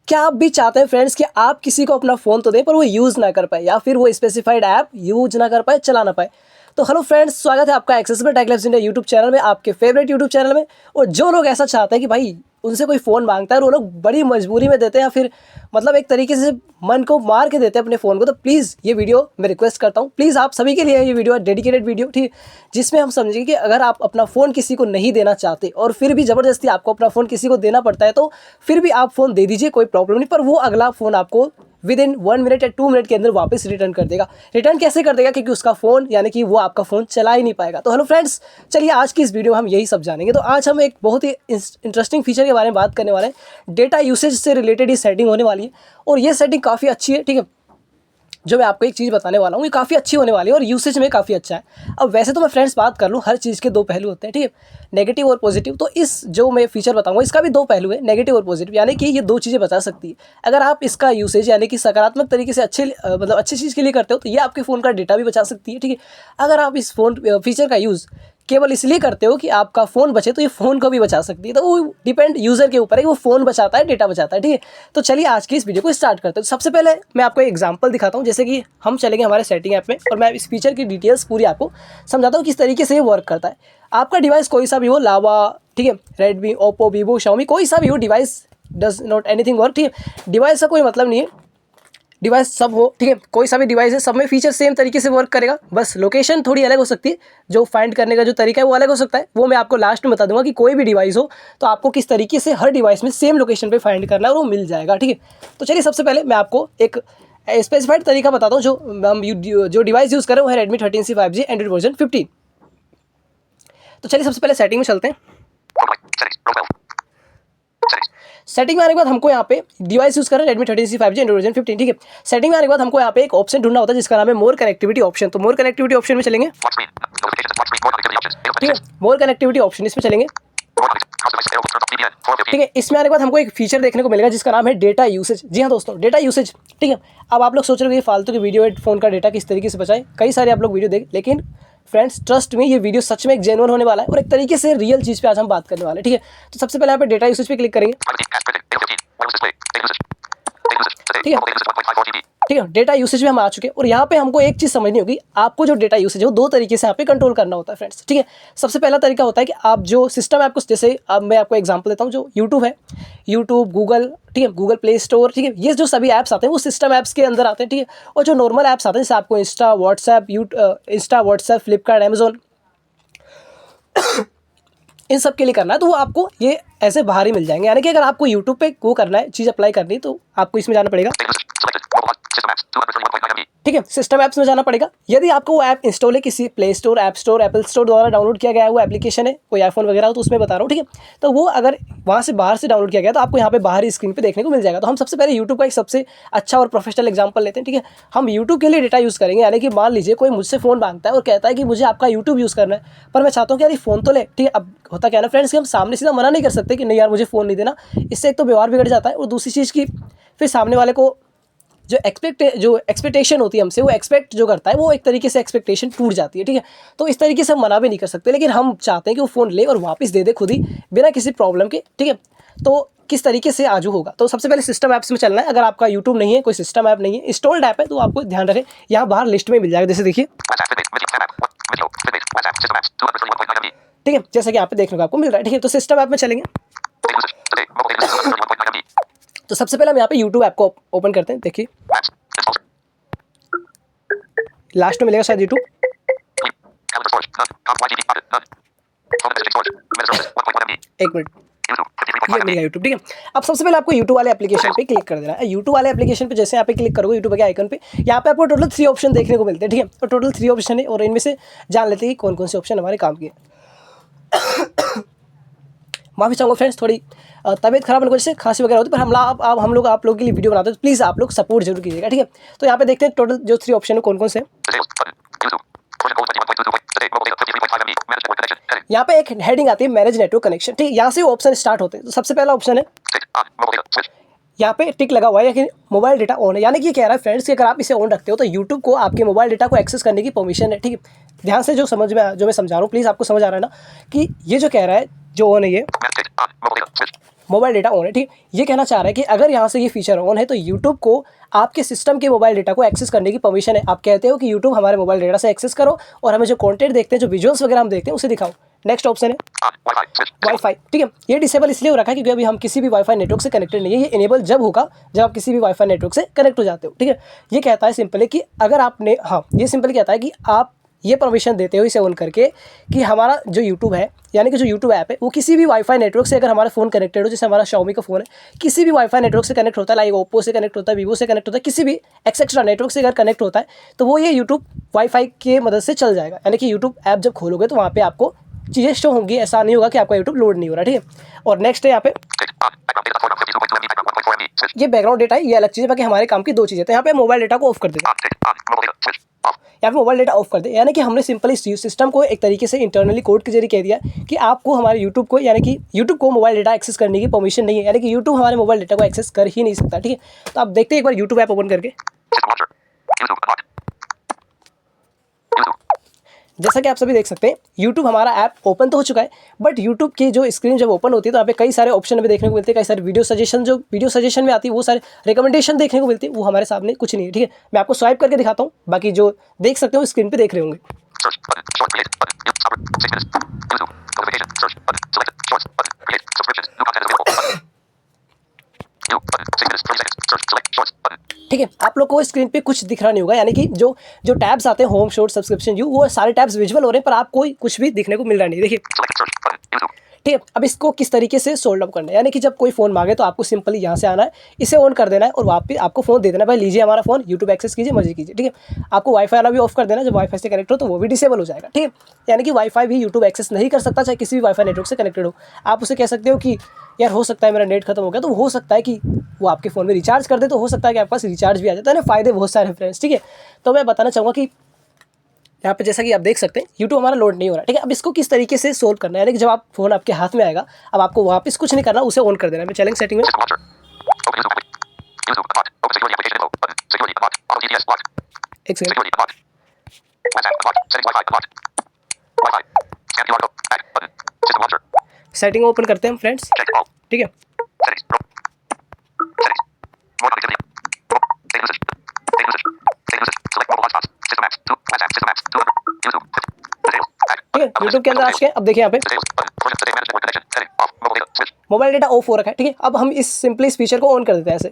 क्या आप भी चाहते हैं फ्रेंड्स कि आप किसी को अपना फ़ोन तो दें पर वो यूज़ ना कर पाए या फिर वो स्पेसिफाइड ऐप यूज ना कर पाए, चला ना पाए? तो हेलो फ्रेंड्स, स्वागत है आपका accessible Tech Labs India YouTube channel में, आपके फेवरेट यूट्यूब चैनल में। और जो लोग ऐसा चाहते हैं कि भाई उनसे कोई फ़ोन मांगता है और वो लोग बड़ी मजबूरी में देते हैं या फिर मतलब एक तरीके से मन को मार के देते हैं अपने फ़ोन को, तो प्लीज़ ये वीडियो मैं रिक्वेस्ट करता हूँ, प्लीज़ आप सभी के लिए ये वीडियो डेडिकेटेड वीडियो, ठीक, जिसमें हम समझेंगे कि अगर आप अपना फ़ोन किसी को नहीं देना चाहते और फिर भी ज़बरदस्ती आपको अपना फ़ोन किसी को देना पड़ता है, तो फिर भी आप फ़ोन दे दीजिए, कोई प्रॉब्लम नहीं। पर वो अगला फ़ोन आपको विद इन 1 मिनट या 2 मिनट के अंदर वापस रिटर्न कर देगा। रिटर्न कैसे कर देगा? क्योंकि उसका फ़ोन यानी कि वो आपका फ़ोन चला ही नहीं पाएगा। तो हेलो फ्रेंड्स, चलिए आज की इस वीडियो में हम यही सब जानेंगे। तो आज हम एक बहुत ही इंटरेस्टिंग फीचर के बारे में बात करने वाले हैं। डेटा यूसेज से रिलेटेड ये सेटिंग होने वाली है और ये सेटिंग काफ़ी अच्छी है, ठीक है। जो मैं आपको एक चीज़ बताने वाला हूँ ये काफ़ी अच्छी होने वाली है और यूसेज में काफ़ी अच्छा है। अब वैसे तो मैं फ्रेंड्स बात कर लूँ, हर चीज़ के दो पहलू होते हैं, ठीक है, नेगेटिव और पॉजिटिव। तो इस जो मैं फीचर बताऊँगा इसका भी दो पहलू है, नेगेटिव और पॉजिटिव, यानी कि ये दो चीज़ें बचा सकती है। अगर आप इसका यूसेज यानी कि सकारात्मक तरीके से मतलब अच्छी चीज़ के लिए करते हो तो ये आपके फ़ोन का डेटा भी बचा सकती है, ठीक है। अगर आप इस फ़ोन फीचर का यूज़ केवल इसलिए करते हो कि आपका फ़ोन बचे तो ये फ़ोन को भी बचा सकती है। तो वो डिपेंड यूज़र के ऊपर है कि वो फ़ोन बचाता है, डेटा बचाता है, ठीक है। तो चलिए आज की इस वीडियो को स्टार्ट करते हैं। तो सबसे पहले मैं आपको एक एग्जांपल दिखाता हूँ, जैसे कि हम चलेंगे हमारे सेटिंग ऐप में और मैं इस फीचर की डिटेल्स पूरी आपको समझाता हूँ किस तरीके से ये वर्क करता है। आपका डिवाइस कोई सा भी हो, लावा, ठीक है, रेडमी, ओप्पो, वीवो, शाओमी, कोई सा भी हो, device does not anything work, ठीक है। डिवाइस का कोई मतलब नहीं है, डिवाइस सब हो, ठीक है, कोई सा भी डिवाइस है, सब में फीचर सेम तरीके से वर्क करेगा। बस लोकेशन थोड़ी अलग हो सकती है, जो फाइंड करने का जो तरीका है वो अलग हो सकता है। वो मैं आपको लास्ट में बता दूंगा कि कोई भी डिवाइस हो तो आपको किस तरीके से हर डिवाइस में सेम लोकेशन पे फाइंड करना है और वो मिल जाएगा, ठीक है। तो चलिए सबसे पहले मैं आपको एक स्पेसिफाइड तरीका बताता हूँ। जो डिवाइस यूज़ कर रहे हैं वो है Redmi 13C 5G Android version 15। तो चलिए सबसे पहले सेटिंग में चलते हैं। सेटिंग में आने के बाद हमको यहाँ पे डिवाइस यूज़ कर रहे हैं Redmi 13C 5G Android version 15, ठीक है। सेटिंग में आने के बाद हमको यहाँ पे एक ऑप्शन ढूंढना होता है जिसका नाम है मोर कनेक्टिविटी ऑप्शन। तो मोर कनेक्टिविटी ऑप्शन में चलेंगे, ठीक है, मोर कनेक्टिविटी ऑप्शन इसमें चलेंगे, ठीक है। इसमें आने के बाद हमको एक फीचर देखने को मिलेगा जिसका नाम है डेटा यूसेज। जी हाँ दोस्तों, डेटा यूसेज, ठीक है। अब आप लोग सोच रहे हो कि फालतू की वीडियो है, फ़ोन का डेटा किस तरीके से बचाएं, कई सारे आप लोग वीडियो देख, लेकिन फ्रेंड्स ट्रस्ट में ये वीडियो सच में एक जेन्युइन होने वाला है और एक तरीके से रियल चीज़ पे आज हम बात करने वाले हैं, ठीक है। तो सबसे पहले यहाँ पे डेटा यूसेज पे क्लिक करेंगे, ठीक है। डेटा यूसेज में हम आ चुके हैं और यहाँ पे हमको एक चीज़ समझनी होगी, आपको जो डेटा यूसेज है वो दो तरीके से यहाँ पे कंट्रोल करना होता है फ्रेंड्स, ठीक है। सबसे पहला तरीका होता है कि आप जो सिस्टम ऐप को, जैसे अब मैं आपको एग्जांपल देता हूँ, जो यूट्यूब है, यूट्यूब, गूगल, ठीक है, गूगल प्ले स्टोर, ठीक है, ये जो सभी ऐप्स आते हैं वो सिस्टम ऐप्स के अंदर आते हैं, ठीक है। और जो नॉर्मल ऐप्स आते हैं जैसे आपको इंस्टा, व्हाट्सएप, फ्लिपकार्ट, अमेजोन, इन सब के लिए करना है तो वो आपको ये ऐसे बाहर ही मिल जाएंगे। यानी कि अगर आपको यूट्यूब पे वो करना है, चीज़ अप्लाई करनी है, तो आपको इसमें जाना पड़ेगा, ठीक है, सिस्टम ऐप्स में जाना पड़ेगा। यदि आपको वो ऐप इंस्टॉल है किसी play store, app store, Apple store द्वारा डाउनलोड किया गया है, वो एप्लीकेशन है, कोई आईफोन वगैरह हो तो उसमें बता रहा हूँ, ठीक है। तो वो अगर वहाँ से बाहर से डाउनलोड किया गया तो आपको यहाँ पे बाहरी स्क्रीन पे देखने को मिल जाएगा। तो हम सबसे पहले यूट्यूब का एक सबसे अच्छा और प्रोफेशनल एग्जाम्पल लेते हैं, ठीक है। हम यूट्यूब के लिए डेटा यूज़ करेंगे, यानी कि मान लीजिए कोई मुझसे फ़ोन मांगता है और कहता है कि मुझे आपका यूट्यूब यूज़ करना है, पर मैं चाहता हूँ कि यार फ़ोन तो ले, ठीक है। अब होता क्या है ना फ्रेंड्स कि हम सामने सीधा मना नहीं कर सकते कि नहीं यार मुझे फ़ोन नहीं देना, इससे एक तो व्यवहार बिगड़ जाता है और दूसरी चीज़ की फिर सामने वाले को जो एक्सपेक्टेशन होती है हमसे, वो एक्सपेक्ट जो करता है वो एक तरीके से एक्सपेक्टेशन टूट जाती है, ठीक है। तो इस तरीके से हम मना भी नहीं कर सकते, लेकिन हम चाहते हैं कि वो फ़ोन ले और वापस दे दे खुद ही बिना किसी प्रॉब्लम के, ठीक है। तो किस तरीके से आजू होगा, तो सबसे पहले सिस्टम ऐप्स में चलना है। अगर आपका यूट्यूब नहीं है, कोई सिस्टम ऐप नहीं है, इंस्टॉल्ड ऐप है, तो आपको ध्यान रखें यहाँ बाहर लिस्ट में मिल जाएगा, जैसे देखिए, ठीक है, जैसे कि यहाँ पे देखने को आपको मिल रहा है, ठीक है। तो सिस्टम ऐप में चलेंगे, तो सबसे पहले हम यहाँ पे यूट्यूब ऐप को ओपन करते हैं। देखिए लास्ट में मिलेगा शायद यूट्यूब, एक मिनट, ये मिलेगा यूट्यूब, ठीक है। अब सबसे पहले आपको यूट्यूब वाले एप्लीकेशन पे क्लिक कर देना है। यूट्यूब वाले एप्लीकेशन पे जैसे यहाँ पे क्लिक करोगे यूट्यूब के आइकन पे, यहाँ पे आपको टोटल 3 ऑप्शन देखने को मिलते हैं, ठीक है। तो टोटल 3 ऑप्शन है और इनमें से जान लेते हैं कि कौन कौन से ऑप्शन हमारे काम के। माफ़ी चाहूँगा फ्रेंड्स, थोड़ी तबीयत खराब होने की वजह से खांसी वगैरह होती है, पर हम लोग आप लोगों के लिए वीडियो बनाते हैं, तो प्लीज़ आप लोग सपोर्ट जरूर कीजिएगा, ठीक है। तो यहाँ पे देखते हैं टोटल जो 3 ऑप्शन है कौन कौन से। यहाँ पे एक हेडिंग आती है मैनेज नेटवर्क कनेक्शन, ठीक है, यहाँ से ऑप्शन स्टार्ट होते हैं। तो सबसे पहला ऑप्शन है, यहाँ पे टिक लगा हुआ है कि मोबाइल डेटा ऑन है, यानी कि कह रहा है फ्रेंड्स कि अगर आप इसे ऑन रखते हो तो यूट्यूब को आपके मोबाइल डेटा को एक्सेस करने की परमिशन है, ठीक है। ध्यान से जो मैं समझा रहा हूँ, प्लीज़ आपको समझ आ रहा है ना कि ये जो कह रहा है जो ऑन है, ये मोबाइल डेटा ऑन है, ठीक है। ये कहना चाह रहा है कि अगर यहाँ से ये फीचर ऑन है तो यूट्यूब को आपके सिस्टम के मोबाइल डेटा को एक्सेस करने की परमिशन है। आप कहते हो कि यूट्यूब हमारे मोबाइल डेटा से एक्सेस करो और हमें जो कंटेंट देखते हैं, जो विजुअल्स वगैरह हम देखते हैं, उसे दिखाओ। नेक्स्ट ऑप्शन है वाईफाई, ठीक है। ये डिसेबल इसलिए हो रखा है क्योंकि अभी हम किसी भी वाईफाई नेटवर्क से कनेक्टेड नहीं है। ये इनेबल जब होगा जब आप किसी भी वाईफाई नेटवर्क से कनेक्ट हो जाते हो, ठीक है। ये कहता है सिंपली कि अगर आपने, हाँ, ये सिंपली कहता है कि आप ये परमिशन देते हो इसे ऑन करके कि हमारा जो यूट्यूब है, यानी कि जो यूट्यूब ऐप है, वो किसी भी वाईफाई नेटवर्क से अगर हमारा फ़ोन कनेक्टेड हो, जैसे हमारा Xiaomi का फ़ोन है, किसी भी वाईफाई नेटवर्क से कनेक्ट होता है, लाइक ओप्पो से कनेक्ट होता है, वीवो से कनेक्ट होता है, किसी भी एक्सेट्रा नेटवर्क से अगर कनेक्ट होता है तो वो ये यूट्यूब वाईफाई की मदद से चल जाएगा। यानी कि यूट्यूब ऐप जब खोलोगे तो वहाँ पर आपको चीज़ें शो होंगी, ऐसा नहीं होगा कि आपका यूट्यूब लोड नहीं हो रहा, ठीक है। और नेक्स्ट है यहाँ पे ये बैकग्राउंड डेटा है, ये अलग चीज़ है, बाकी हमारे काम की दो चीज़ें। तो यहाँ पे मोबाइल डेटा को ऑफ कर देते हैं, या फिर मोबाइल डेटा ऑफ कर दे। यानी कि हमने सिंपली सिस्टम को एक तरीके से इंटरनली कोड के जरिए कह दिया कि आपको हमारे यूट्यूब को, यानी कि यूट्यूब को मोबाइल डेटा एक्सेस करने की परमिशन नहीं है। यानी कि यूट्यूब हमारे मोबाइल डेटा को एक्सेस कर ही नहीं सकता, ठीक है। तो आप देखते हैं एक बार यूट्यूब ऐप ओपन करके। जैसा कि आप सभी देख सकते हैं यूट्यूब हमारा ऐप ओपन तो हो चुका है, बट यूट्यूब की जो स्क्रीन जब ओपन होती है तो यहाँ पे कई सारे ऑप्शन हमें देखने को मिलते हैं, कई सारे वीडियो सजेशन, जो वीडियो सजेशन में आती है वो सारे रिकमेंडेशन देखने को मिलती है, वो हमारे सामने कुछ नहीं है, ठीक है। मैं आपको स्वाइप करके दिखाता हूँ, बाकी जो देख सकते हो स्क्रीन पर देख रहे होंगे। ठीक है, आप लोग को स्क्रीन पे कुछ दिख रहा नहीं होगा, यानी कि जो जो टैब्स आते हैं, होम, शॉर्ट, सब्सक्रिप्शन, यू, वो सारे टैब्स विजुअल हो रहे हैं, पर आपको कुछ भी दिखने को मिल रहा नहीं। देखिए, ठीक है। अब इसको किस तरीके से सोल्व अप करना है, यानी कि जब कोई फ़ोन मांगे तो आपको सिंपली यहाँ से आना है, इसे ऑन कर देना है और वहाँ पे आपको फ़ोन दे देना है, भाई लीजिए हमारा फ़ोन, यूट्यूब एक्सेस कीजिए, मर्जी कीजिए, ठीक है। आपको वाईफाई वाला भी ऑफ कर देना है, जब वाईफाई से कनेक्ट हो तो वो भी डिसेबल हो जाएगा, ठीक है। यानी कि वाईफाई भी यूट्यूब एक्सेस नहीं कर सकता, चाहे किसी भी वाईफाई नेटवर्क से कनेक्टेड हो। आप उसे कह सकते हो कि यार हो सकता है मेरा नेट खत्म हो गया, तो हो सकता है कि वो आपके फ़ोन में रिचार्ज कर दे, तो हो सकता है कि आपके पास रिचार्ज भी आ जाता है ना। फ़ायदे बहुत सारे फ्रेंड्स, ठीक है। तो मैं बताना चाहूँगा कि यहाँ पे जैसा कि आप देख सकते हैं यूट्यूब हमारा लोड नहीं हो रहा, ठीक है। अब इसको किस तरीके से सोल्व करना है, यानी कि जब आप फ़ोन आपके हाथ में आएगा, अब आपको वापस कुछ नहीं करना, उसे ऑन कर देना है। मैं चलेंगे सेटिंग में, एक सेकंड, सेटिंग ओपन करते हैं हम फ्रेंड्स, ठीक है। यूट्यूब के अंदर आ चुके हैं। अब देखिए यहाँ पे मोबाइल डेटा ऑफ हो रखा है, ठीक है। अब हम इस सिंपली इस फीचर को ऑन कर देते हैं ऐसे।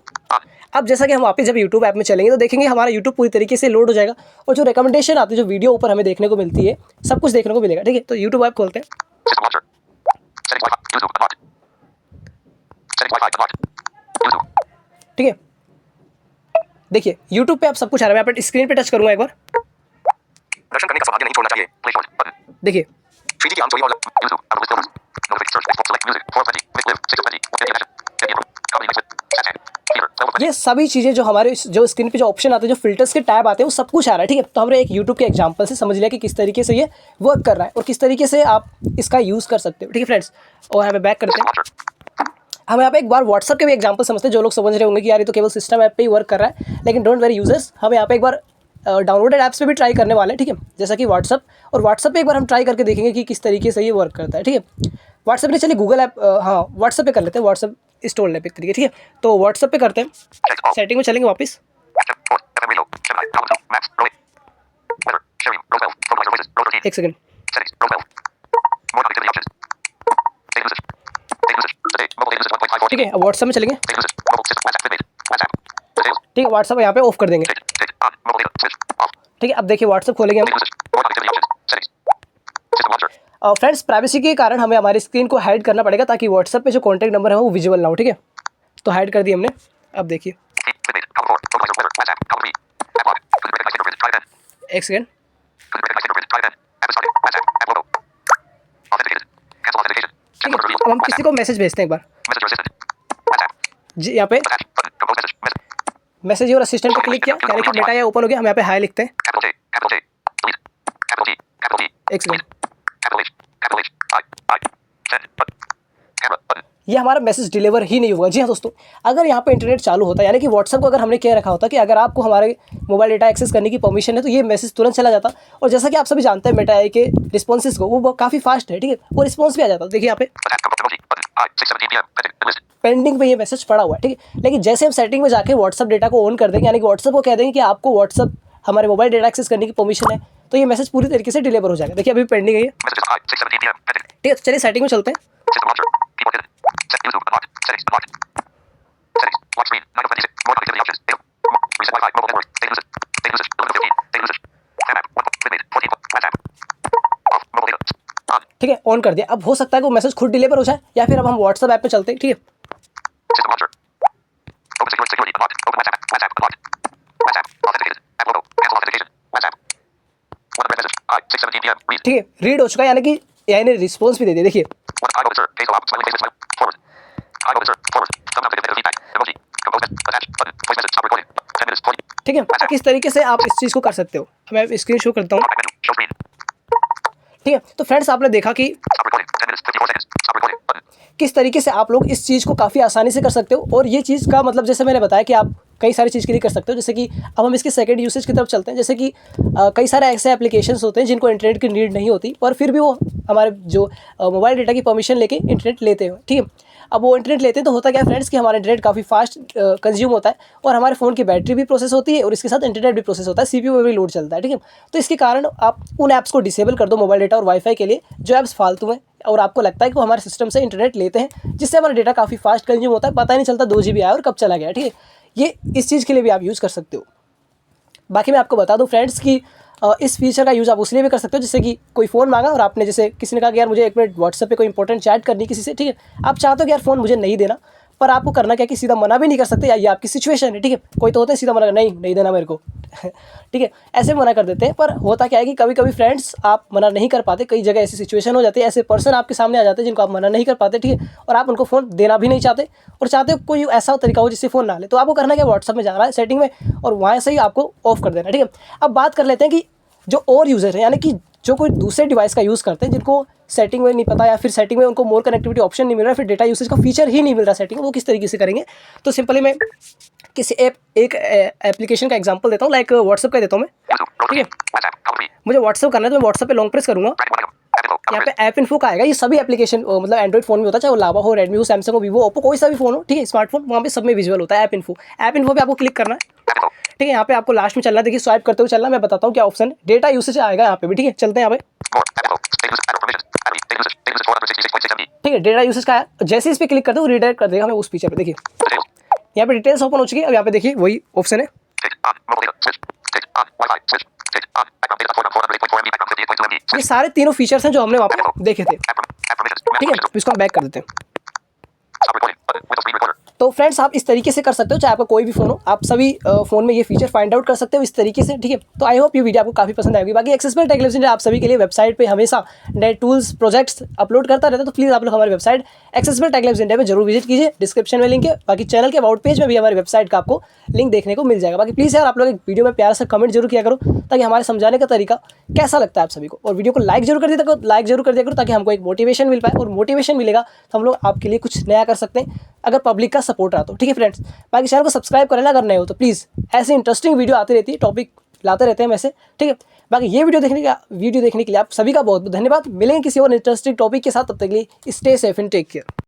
अब जैसा कि हम वापस जब यूट्यूब ऐप में चलेंगे तो देखेंगे हमारा यूट्यूब पूरी तरीके से लोड हो जाएगा और जो रिकमेंडेशन आती है, जो वीडियो ऊपर हमें देखने को मिलती है, सब कुछ देखने को मिलेगा, ठीक है। तो यूट्यूब ऐप खोलते हैं, ठीक है। देखिए यूट्यूब पे आप सब कुछ आ रहा है। मैं यहाँ पे स्क्रीन पे टच करूंगा एक बार, दर्शन करने का सौभाग्य नहीं छोड़ना चाहिए। प्ले स्टोर देखिए श्रीजी की आम चोरी और YouTube Apple store notification search select music 420 live 620 ये सभी चीज़ें जो हमारे जो स्क्रीन पे जो ऑप्शन आते हैं, जो फिल्टर्स के टैब आते हैं, वो सब कुछ आ रहा है, ठीक है। तो हमने एक यूट्यूब के एग्जांपल से समझ लिया कि किस तरीके से ये वर्क कर रहा है और किस तरीके से आप इसका यूज़ कर सकते हो, ठीक है फ्रेंड्स। और हमें बैक करते हैं, हम यहाँ पे एक बार व्हाट्सअप के भी एग्जांपल समझते हैं। जो लोग समझ रहे होंगे कि यार ये तो केवल सिस्टम ऐप पे ही वर्क कर रहा है, लेकिन डोंट वेरी यूजर्स, हम यहाँ पे एक बार डाउनलोडेड ऐप्स पे भी ट्राई करने वाले हैं, ठीक है। जैसा कि व्हाट्सअप, और व्हाट्सअप पे एक बार हम ट्राई करके देखेंगे कि किस तरीके से ये वर्क करता है, ठीक है। व्हाट्सअप नहीं, चलिए गूगल ऐप, हाँ व्हाट्सअप पे कर लेते हैं, व्हाट्सअप इंस्टॉल ऐप एक तरीके, ठीक है। तो व्हाट्सअप पे करते हैं, सेटिंग में चलेंगे वापस, एक सेकंड, ठीक है। अब व्हाट्सअप में चलेंगे, ठीक है। व्हाट्सअप यहाँ पे ऑफ कर देंगे, ठीक है। अब देखिए व्हाट्सअप खोलेंगे हम। फ्रेंड्स प्राइवेसी के कारण हमें हमारी स्क्रीन को हाइड करना पड़ेगा ताकि व्हाट्सएप पे जो कॉन्टैक्ट नंबर है वो विजुअल ना हो, ठीक है। तो हाइड कर दिया हमने। अब देखिए, एक सेकेंड, अब हम किसी को मैसेज भेजते हैं एक बार जी। यहाँ पे मैसेज और असिस्टेंट पर क्लिक किया, यानी कि डेटा यहाँ ओपन हो गया। हम यहाँ पे हाई लिखते हैं, एक सेकेंड, ये हमारा मैसेज डिलीवर ही नहीं हुआ। जी हाँ दोस्तों, अगर यहाँ पे इंटरनेट चालू होता, यानी कि व्हाट्सएप को अगर हमने कह रखा होता कि अगर आपको हमारे मोबाइल डेटा एक्सेस करने की परमिशन है, तो ये मैसेज तुरंत चला जाता। और जैसा कि आप सभी जानते हैं मेटा एआई के रिस्पॉन्सेज को, वो काफ़ी फास्ट है, ठीक है, वो रिस्पॉन्स भी आ जाता। देखिए यहाँ पे 6:17 p.m. Pending. List. पेंडिंग पे ये मैसेज पड़ा हुआ है, ठीक है। लेकिन जैसे हम सेटिंग में जाके व्हाट्सअप डेटा को ऑन कर देंगे, यानी कि व्हाट्सअप को कह देंगे कि आपको व्हाट्सअप हमारे मोबाइल डेटा एक्सेस करने की परमिशन है, तो ये मैसेज पूरी तरीके से डिलीवर हो जाएगा। देखिए अभी पेंडिंग है ये, Messages. 6:17 p.m. Pending. ठीक है। तो चलिए सेटिंग में चलते हैं। System launcher. Keyboard hidden. Set YouTube. Unlocked. Settings. Unlocked. Settings. Lock screen. 9 of 26. More connectivity options. Data. Reset Wi-Fi. Mobile network. Data usage. Data usage. 11:15. Data usage. Fan app. 1. Clickbait. 14. WhatsApp. Off. Mobile data. On. ठीक है, on कर दिया। अब हो सकता है कि वो मैसेज खुद डिलीवर हो जाए, या फिर अब हम व्हाट्सअप ऐप पे चलते हैं, ठीक है। System launcher. Open security. Unlocked. Open WhatsApp. WhatsApp. Unlocked. WhatsApp. Authenticated. App logo. Cancel authentication. WhatsApp. 1 message. 6:17 p.m. Read. ठीक है, रीड हो चुका है, यानी कि AI ने रिस्पॉन्स भी दे दिया। देखिए 1. Hi officer. Case allowed. Smiling faces. Smile. Forward. Hi officer. Forward. Thumbs up to give negative feedback. Emoji. Compose message. Attach. Button. Voice message. Stop recording. 10 minutes. 40. ठीक है, किस तरीके से आप इस चीज़ को कर सकते हो, मैं स्क्रीन शो करता हूँ, Back menu. Show screen. ठीक है। तो फ्रेंड्स आपने देखा कि Stop recording. 10 minutes. 54 seconds. Stop recording. Button. किस तरीके से आप लोग इस चीज़ को काफ़ी आसानी से कर सकते हो। और ये चीज़ का मतलब जैसे मैंने बताया कि आप कई सारी चीज़ के लिए कर सकते हो। जैसे कि अब हम इसके सेकंड यूसेज की तरफ चलते हैं। जैसे कि कई सारे ऐसे एप्लीकेशंस होते हैं जिनको इंटरनेट की नीड नहीं होती, पर फिर भी वो हमारे जो मोबाइल डेटा की परमिशन लेके इंटरनेट लेते हैं, ठीक है। अब वो इंटरनेट लेते हैं तो होता क्या है फ्रेंड्स कि हमारा इंटरनेट काफ़ी फास्ट कंज्यूम होता है, और हमारे फ़ोन की बैटरी भी प्रोसेस होती है, और इसके साथ इंटरनेट भी प्रोसेस होता है, CPU पे भी लोड चलता है, ठीक है। तो इसके कारण आप उन ऐप्स को डिसेबल कर दो मोबाइल डेटा और वाईफाई के लिए जो ऐप्स फालतू हैं, और आपको लगता है कि वो हमारे सिस्टम से इंटरनेट लेते हैं, जिससे हमारा डेटा काफ़ी फास्ट कंज्यूम होता है, पता ही नहीं चलता 2 GB आया और कब चला गया, ठीक है। ये इस चीज़ के लिए भी आप यूज़ कर सकते हो। बाकी मैं आपको बता दूं फ्रेंड्स कि इस फीचर का यूज़ आप उसलिए भी कर सकते हो, जैसे कि कोई फ़ोन मांगा और आपने, जैसे किसी ने कहा कि यार मुझे 1 मिनट व्हाट्सएप पे कोई इंपॉर्टेंट चैट करनी किसी से, ठीक है। आप चाहते हो कि यार फ़ोन मुझे नहीं देना, पर आपको करना क्या है कि सीधा मना भी नहीं कर सकते, या ये आपकी सिचुएशन है, ठीक है। कोई तो होता है सीधा मना नहीं देना मेरे को ठीक है, ऐसे मना कर देते हैं। पर होता क्या है कि कभी कभी फ्रेंड्स आप मना नहीं कर पाते, कई जगह ऐसी सिचुएशन हो जाती है, ऐसे पर्सन आपके सामने आ जाते हैं जिनको आप मना नहीं कर पाते, ठीक है। और आप उनको फ़ोन देना भी नहीं चाहते, और चाहते हो कोई ऐसा तरीका हो जिससे फ़ोन ना ले, तो आपको करना क्या, व्हाट्सएप में जाना है सेटिंग में, और वहाँ से ही आपको ऑफ कर देना, ठीक है। अब बात कर लेते हैं कि जो और यूज़र है, यानी कि जो कोई दूसरे डिवाइस का यूज़ करते हैं, जिनको सेटिंग में नहीं पता, या फिर सेटिंग में उनको मोर कनेक्टिविटी ऑप्शन नहीं मिल रहा, फिर डेटा यूसेज का फीचर ही नहीं मिल रहा सेटिंग में, वो किस तरीके से करेंगे। तो सिंपली मैं किसी एक एप्लीकेशन का एग्जांपल देता हूँ, लाइक व्हाट्सएप का देता हूँ मैं, YouTube. ठीक है। WhatsApp. Call me. मुझे व्हाट्सएप करना है तो मैं व्हाट्सएप पे लॉन्ग प्रेस करूँगा, Brandon Monaco. App info. यहाँ पे ऐप इन्फो का आएगा। ये सभी एप्लीकेशन मतलब एंड्रॉइड फोन में होता है, चाहे वो लावा हो, रेडमी हो, सैमसंग हो, वीवो, ओप्पो, कोई सा भी फोन हो, ठीक है, स्मार्टफोन, वहाँ पे सब में विजुअल होता है ऐप इन्फो। ऐप इन्फो पे आपको क्लिक करना है, App info. ठीक है। यहाँ पे आपको लास्ट में चलना है, देखिए स्वाइप करते हुए चलना, मैं बताता हूँ क्या ऑप्शन है, डेटा यूसेज आएगा यहाँ पे भी, ठीक है। चलते हैं यहाँ पे, More. App info. Data usage. Add permissions. Add me. Data usage. Data usage 466.6 MB. ठीक है। डेटा यूसेज का है, जैसे इस पे क्लिक करते हो रिडायरेक्ट कर देगा हमें उस फीचर पे। देखिए Details. यहाँ पे डिटेल्स ओपन हो चुकी है। अब यहाँ पे देखिए वही ऑप्शन है, Switch on. Mobile data. Switch. Switch on. Wi-Fi. Switch. Switch on. Background data. 408.4 MB. Background 58.2 MB. ये Switch. सारे तीनों फीचर्स हैं जो हमने वहाँ पे देखे थे, App permissions. ठीक है। तो इसको हम बैक कर देते हैं। Stop recording. Button. Windows screen recorder. तो फ्रेंड्स आप इस तरीके से कर सकते हो, चाहे आपका कोई भी फ़ोन हो, आप सभी फ़ोन में ये फीचर फाइंड आउट कर सकते हो इस तरीके से, ठीक है। तो आई होप ये वीडियो आपको काफ़ी पसंद आएगी। बाकी एक्सेसिबल टेक लैब्स इंडिया आप सभी के लिए वेबसाइट पे हमेशा नए टूल्स, प्रोजेक्ट्स अपलोड करता रहता है, तो प्लीज़ आप लोग हमारे website accessible Tech Labs India पे जरूर विजिट कीजिए, डिस्क्रिप्शन में लिंक है। बाकी चैनल के अबाउट पेज में भी हमारी वेबसाइट का आपको लिंक देखने को मिल जाएगा। बाकी प्लीज़ यार आप लोग एक वीडियो में प्यार से कमेंट जरूर किया करो, ताकि हमारे समझाने का तरीका कैसा लगता है आप सभी को, और वीडियो को लाइक जरूर कर दिया करो, ताकि हमको एक मोटिवेशन मिल पाए, और मोटिवेशन मिलेगा तो हम लोग आपके लिए कुछ नया कर सकते हैं, अगर पब्लिक का सपोर्ट रहा तो, ठीक है फ्रेंड्स। बाकी चैनल को सब्सक्राइब करना अगर नए हो तो प्लीज़, ऐसे इंटरेस्टिंग वीडियो आती रहती है, टॉपिक लाते रहते हैं वैसे, ठीक है। बाकी ये वीडियो देखने के लिए आप सभी का बहुत बहुत धन्यवाद। मिलेंगे किसी और इंटरेस्टिंग टॉपिक के साथ, तब तक के लिए stay safe and take care.